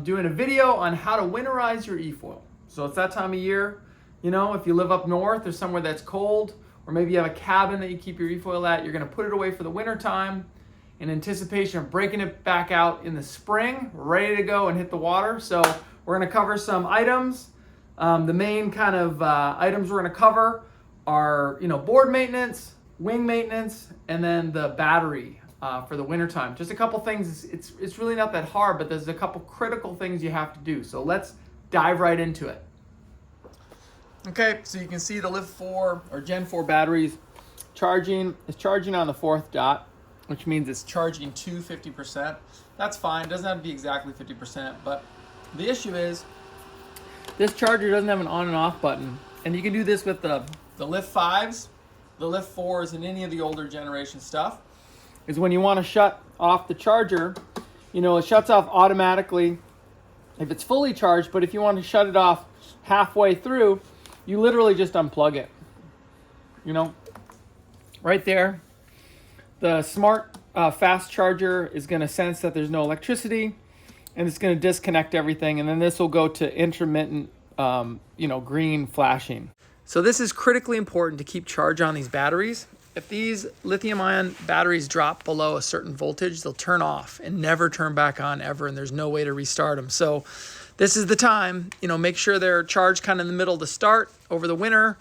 doing a video on how to winterize your EFOIL. So it's that time of year. You know, if you live up north or somewhere that's cold, or maybe you have a cabin that you keep your EFOIL at, you're going to put it away for the winter time in anticipation of breaking it back out in the spring, ready to go and hit the water. So we're going to cover some items. The main kind of items we're going to cover are, board maintenance, wing maintenance, and then the battery for the wintertime. Just a couple things. It's really not that hard, but there's a couple critical things you have to do. So let's dive right into it. Okay, so you can see the LIFT4 or Gen 4 batteries charging. It's charging on the 4th dot, which means it's charging to 50%. That's fine. It doesn't have to be exactly 50%, but the issue is this charger doesn't have an on and off button. And you can do this with the LIFT5s, the LIFT4s, and any of the older generation stuff. Is when you want to shut off the charger, it shuts off automatically if it's fully charged, but if you want to shut it off halfway through, you literally just unplug it. Right there. The smart fast charger is going to sense that there's no electricity, and it's going to disconnect everything, and then this will go to intermittent, green flashing. So this is critically important to keep charge on these batteries. If these lithium-ion batteries drop below a certain voltage, they'll turn off and never turn back on ever, and there's no way to restart them. So this is the time, make sure they're charged kind of in the middle to start over the winter.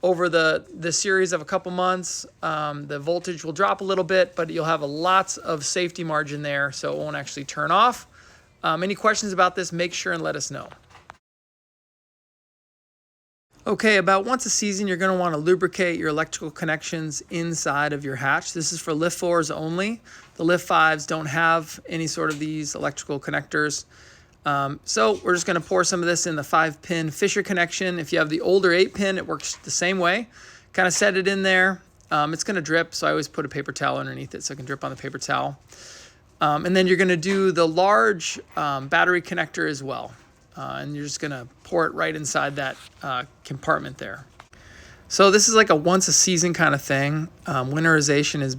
Over the series of a couple months, the voltage will drop a little bit, but you'll have lots of safety margin there, so it won't actually turn off. Any questions about this, make sure and let us know. Okay, about once a season, you're going to want to lubricate your electrical connections inside of your hatch. This is for LIFT4s only. The LIFT5s don't have any sort of these electrical connectors. So we're just going to pour some of this in the 5-pin Fisher connection. If you have the older 8-pin, it works the same way. Kind of set it in there. It's going to drip, so I always put a paper towel underneath it so it can drip on the paper towel. And then you're going to do the large battery connector as well. And you're just going to pour it right inside that compartment there. So this is like a once a season kind of thing. Winterization is,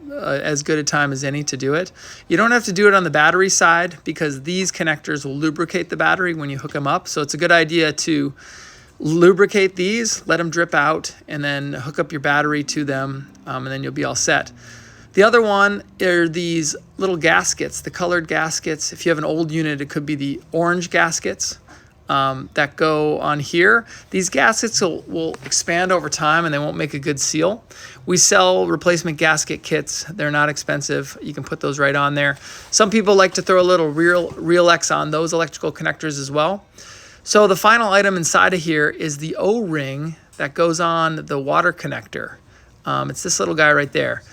as good a time as any to do it. You don't have to do it on the battery side because these connectors will lubricate the battery when you hook them up. So it's a good idea to lubricate these, let them drip out, and then hook up your battery to them, and then you'll be all set. The other one are these little gaskets, the colored gaskets. If you have an old unit, it could be the orange gaskets that go on here. These gaskets will expand over time and they won't make a good seal. We sell replacement gasket kits. They're not expensive. You can put those right on there. Some people like to throw a little Real X on those electrical connectors as well. So the final item inside of here is the O-ring that goes on the water connector. It's this little guy right there.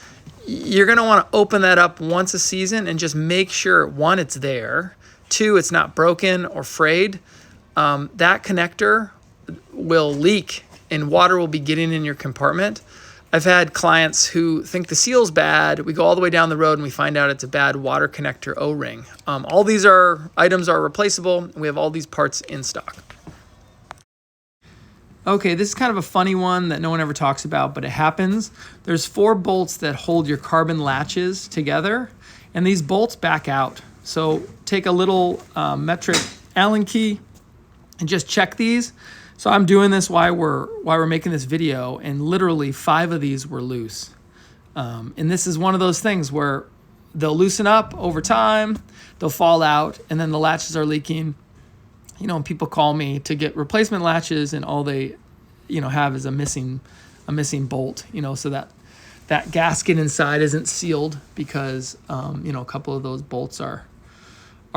You're going to want to open that up once a season and just make sure, 1, it's there, 2, it's not broken or frayed. That connector will leak and water will be getting in your compartment. I've had clients who think the seal's bad. We go all the way down the road and we find out it's a bad water connector O-ring. All these items are replaceable. We have all these parts in stock. Okay, this is kind of a funny one that no one ever talks about, but it happens. There's 4 bolts that hold your carbon latches together, and these bolts back out. So take a little metric Allen key and just check these. So I'm doing this while we're making this video, and literally 5 of these were loose. And this is one of those things where they'll loosen up over time, they'll fall out, and then the latches are leaking. And people call me to get replacement latches, and all they, have is a missing bolt. So that gasket inside isn't sealed because a couple of those bolts are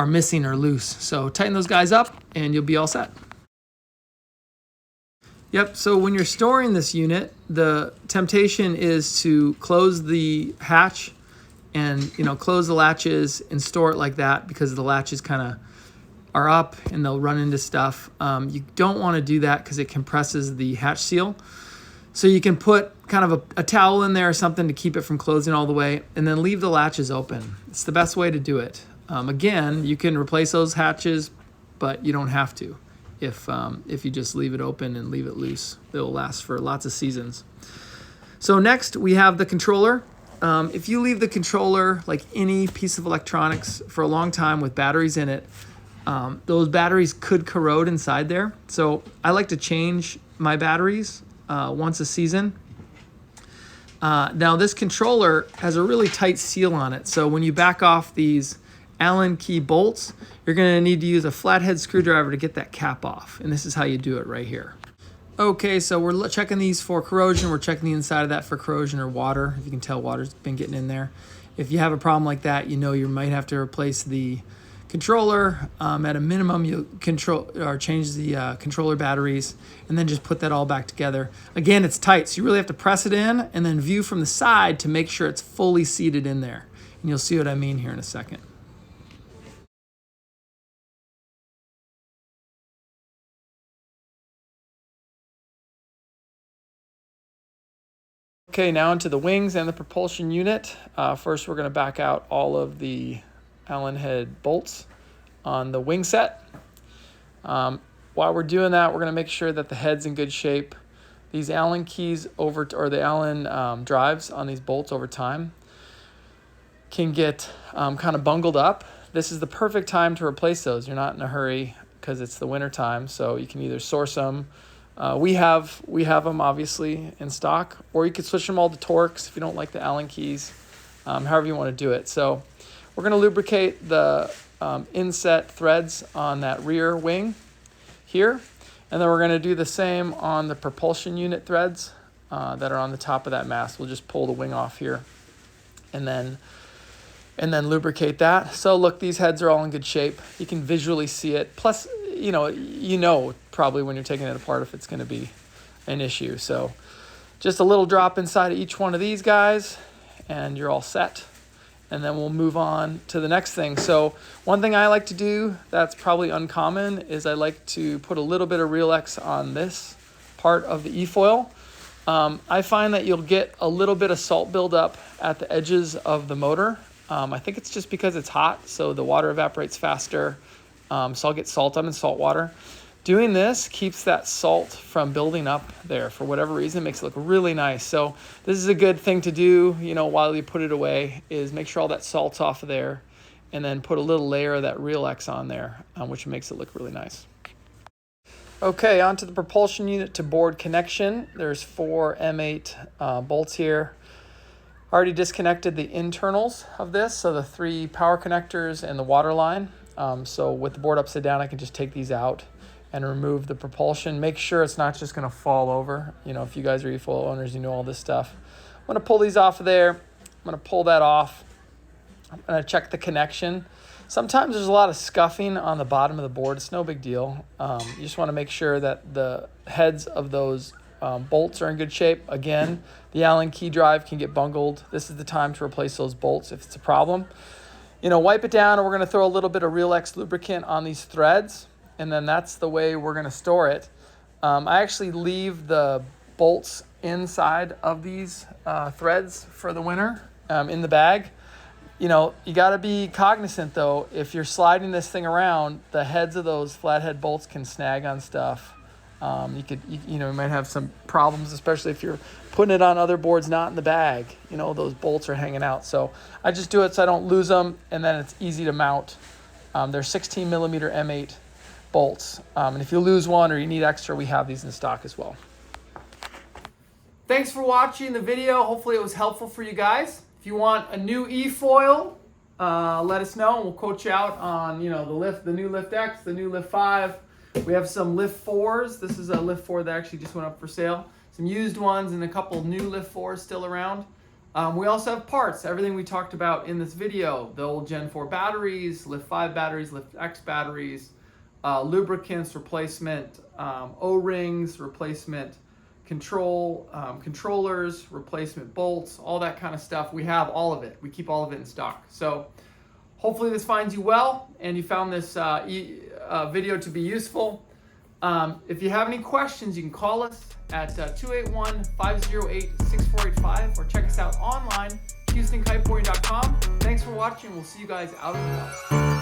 missing or loose. So tighten those guys up, and you'll be all set. Yep. So when you're storing this unit, the temptation is to close the hatch and close the latches and store it like that because the latches kind of are up and they'll run into stuff. You don't want to do that because it compresses the hatch seal. So you can put kind of a towel in there or something to keep it from closing all the way, and then leave the latches open. It's the best way to do it. Again, you can replace those hatches, but you don't have to. If you just leave it open and leave it loose, it'll last for lots of seasons. So next we have the controller. If you leave the controller, like any piece of electronics, for a long time with batteries in it, those batteries could corrode inside there. So I like to change my batteries once a season. Now this controller has a really tight seal on it. So when you back off these Allen key bolts, you're going to need to use a flathead screwdriver to get that cap off. And this is how you do it right here. Okay, so we're checking these for corrosion. We're checking the inside of that for corrosion or water. If you can tell, water's been getting in there. If you have a problem like that, you know you might have to replace the controller. At a minimum, you'll change the controller batteries and then just put that all back together. Again, it's tight, so you really have to press it in and then view from the side to make sure it's fully seated in there. And you'll see what I mean here in a second. Okay, now into the wings and the propulsion unit. First, we're going to back out all of the Allen head bolts on the wing set. While we're doing that, we're going to make sure that the head's in good shape. These Allen keys or the Allen drives on these bolts over time can get kind of bungled up. This is the perfect time to replace those. You're not in a hurry because it's the winter time, so you can either source them. We have them obviously in stock, or you could switch them all to Torx if you don't like the Allen keys, however you want to do it. So we're going to lubricate the inset threads on that rear wing here, and then we're going to do the same on the propulsion unit threads that are on the top of that mast. We'll just pull the wing off here and then lubricate that. So look, these heads are all in good shape. You can visually see it. Plus, you know probably when you're taking it apart if it's going to be an issue. So just a little drop inside of each one of these guys and you're all set. And then we'll move on to the next thing. So one thing I like to do that's probably uncommon is I like to put a little bit of Real X on this part of the EFOIL. I find that you'll get a little bit of salt buildup at the edges of the motor. I think it's just because it's hot, so the water evaporates faster. So I'll get salt. I'm in salt water. Doing this keeps that salt from building up there for whatever reason. It makes it look really nice. So this is a good thing to do, while you put it away, is make sure all that salt's off of there and then put a little layer of that Real X on there, which makes it look really nice. Okay, onto the propulsion unit to board connection. There's 4 M8 bolts here. Already disconnected the internals of this, so the 3 power connectors and the water line. So with the board upside down, I can just take these out and remove the propulsion. Make sure it's not just going to fall over. If you guys are EFOIL owners, you know all this stuff. I'm going to pull these off of there. I'm going to pull that off. I'm going to check the connection. Sometimes there's a lot of scuffing on the bottom of the board. It's no big deal. You just want to make sure that the heads of those bolts are in good shape. Again, the Allen key drive can get bungled. This is the time to replace those bolts if it's a problem. Wipe it down, and we're going to throw a little bit of Real X lubricant on these threads, and then that's the way we're going to store it. I actually leave the bolts inside of these threads for the winter in the bag. You got to be cognizant, though. If you're sliding this thing around, the heads of those flathead bolts can snag on stuff. You might have some problems, especially if you're putting it on other boards not in the bag. Those bolts are hanging out. So I just do it so I don't lose them, and then it's easy to mount. They're 16 millimeter M8 bolts. And if you lose one or you need extra, we have these in stock as well. Thanks for watching the video. Hopefully it was helpful for you guys. If you want a new EFOIL, let us know, and we'll quote you out on the new LIFTX, the new LIFT5. We have some LIFT4s. This is a LIFT4 that actually just went up for sale. Some used ones and a couple new LIFT4s still around. We also have parts, everything we talked about in this video. The old Gen 4 batteries, LIFT5 batteries, LIFTX batteries, lubricants replacement, O-rings replacement, controllers, replacement bolts, all that kind of stuff. We have all of it. We keep all of it in stock. So hopefully this finds you well and you found this video to be useful. If you have any questions, you can call us at 281-508-6485 or check us out online, HoustonKiteboarding.com. Thanks for watching. We'll see you guys out in the wild.